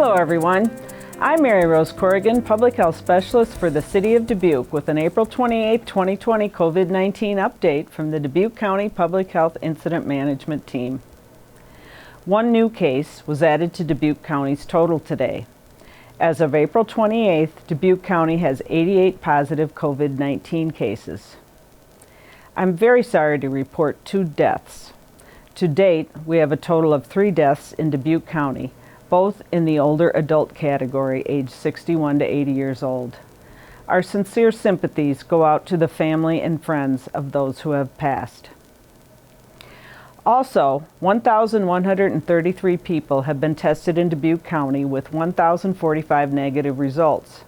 Hello everyone, I'm Mary Rose Corrigan, Public Health Specialist for the City of Dubuque with an April 28, 2020 COVID-19 update from the Dubuque County Public Health Incident Management Team. One new case was added to Dubuque County's total today. As of April 28th, Dubuque County has 88 positive COVID-19 cases. I'm very sorry to report 2 deaths. To date, we have a total of 3 deaths in Dubuque County, both in the older adult category, aged 61 to 80 years old. Our sincere sympathies go out to the family and friends of those who have passed. Also, 1,133 people have been tested in Dubuque County with 1,045 negative results.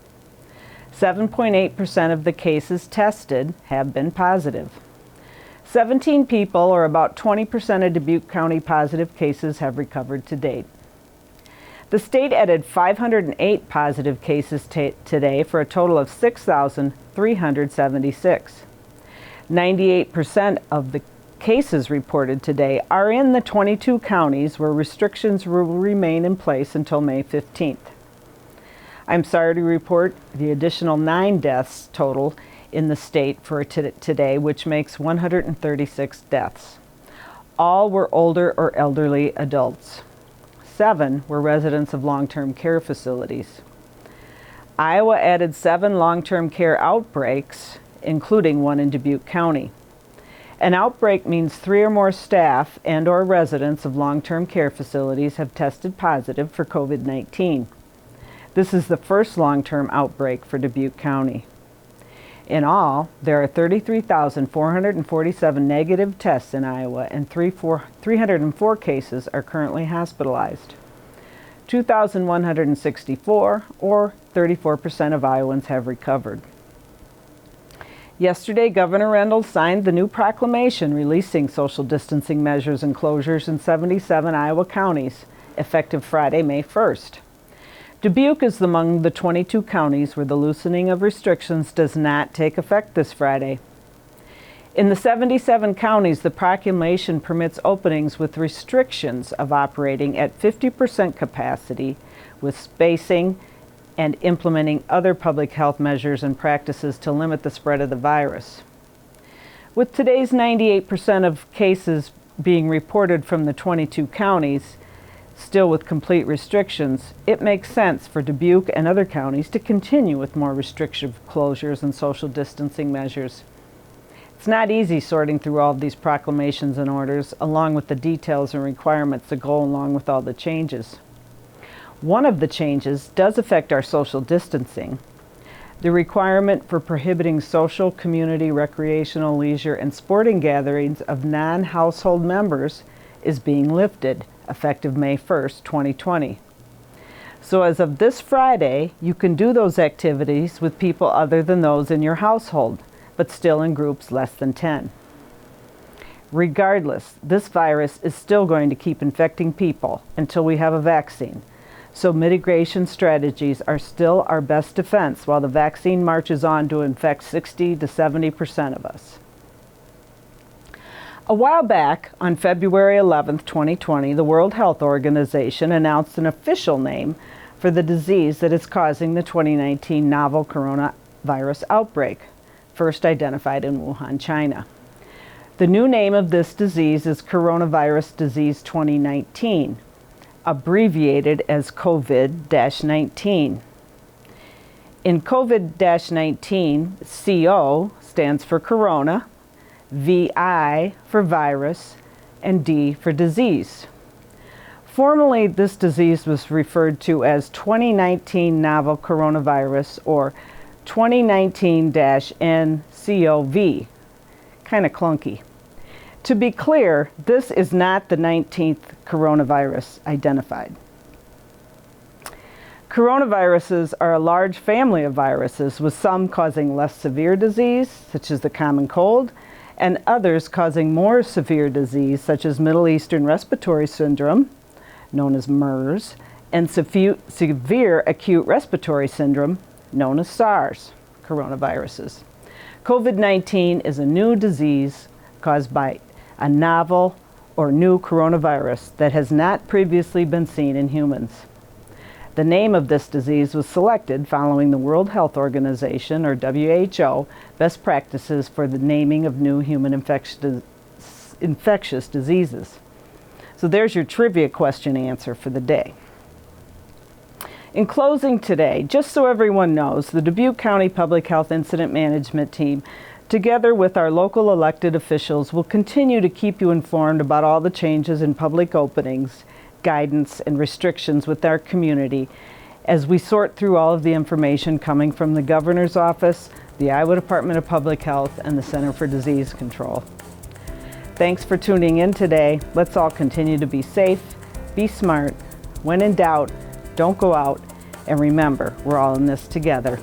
7.8% of the cases tested have been positive. 17 people, or about 20% of Dubuque County positive cases, have recovered to date. The state added 508 positive cases today for a total of 6,376. 98% of the cases reported today are in the 22 counties where restrictions will remain in place until May 15th. I'm sorry to report the additional 9 deaths total in the state for today, which makes 136 deaths. All were older or elderly adults. 7 were residents of long-term care facilities. Iowa added 7 long-term care outbreaks, including one in Dubuque County. An outbreak means 3 or more staff and/or residents of long-term care facilities have tested positive for COVID-19. This is the first long-term outbreak for Dubuque County. In all, there are 33,447 negative tests in Iowa, and 304 cases are currently hospitalized. 2,164, or 34% of Iowans, have recovered. Yesterday, Governor Reynolds signed the new proclamation releasing social distancing measures and closures in 77 Iowa counties, effective Friday, May 1st. Dubuque is among the 22 counties where the loosening of restrictions does not take effect this Friday. In the 77 counties, the proclamation permits openings with restrictions of operating at 50% capacity, with spacing and implementing other public health measures and practices to limit the spread of the virus. With today's 98% of cases being reported from the 22 counties, still with complete restrictions, it makes sense for Dubuque and other counties to continue with more restrictive closures and social distancing measures. It's not easy sorting through all of these proclamations and orders, along with the details and requirements that go along with all the changes. One of the changes does affect our social distancing. The requirement for prohibiting social, community, recreational, leisure, and sporting gatherings of non-household members is being lifted, effective May 1st, 2020. So as of this Friday, you can do those activities with people other than those in your household, but still in groups less than 10. Regardless, this virus is still going to keep infecting people until we have a vaccine. So mitigation strategies are still our best defense while the vaccine marches on to infect 60 to 70% of us. A while back, on February 11, 2020, the World Health Organization announced an official name for the disease that is causing the 2019 novel coronavirus outbreak, first identified in Wuhan, China. The new name of this disease is Coronavirus Disease 2019, abbreviated as COVID-19. In COVID-19, CO stands for corona, VI for virus, and D for disease. Formerly, this disease was referred to as 2019 novel coronavirus, or 2019-nCoV. Kind of clunky. To be clear, this is not the 19th coronavirus identified. Coronaviruses are a large family of viruses, with some causing less severe disease, such as the common cold, and others causing more severe disease, such as Middle Eastern Respiratory Syndrome, known as MERS, and severe acute respiratory syndrome, known as SARS coronaviruses. COVID-19 is a new disease caused by a novel or new coronavirus that has not previously been seen in humans. The name of this disease was selected following the World Health Organization, or WHO, best practices for the naming of new human infectious diseases. So there's your trivia question answer for the day. In closing today, just so everyone knows, the Dubuque County Public Health Incident Management Team, together with our local elected officials, will continue to keep you informed about all the changes in public openings, guidance, and restrictions with our community as we sort through all of the information coming from the Governor's Office, the Iowa Department of Public Health, and the Center for Disease Control. Thanks for tuning in today. Let's all continue to be safe, be smart. When in doubt, don't go out, and remember, we're all in this together.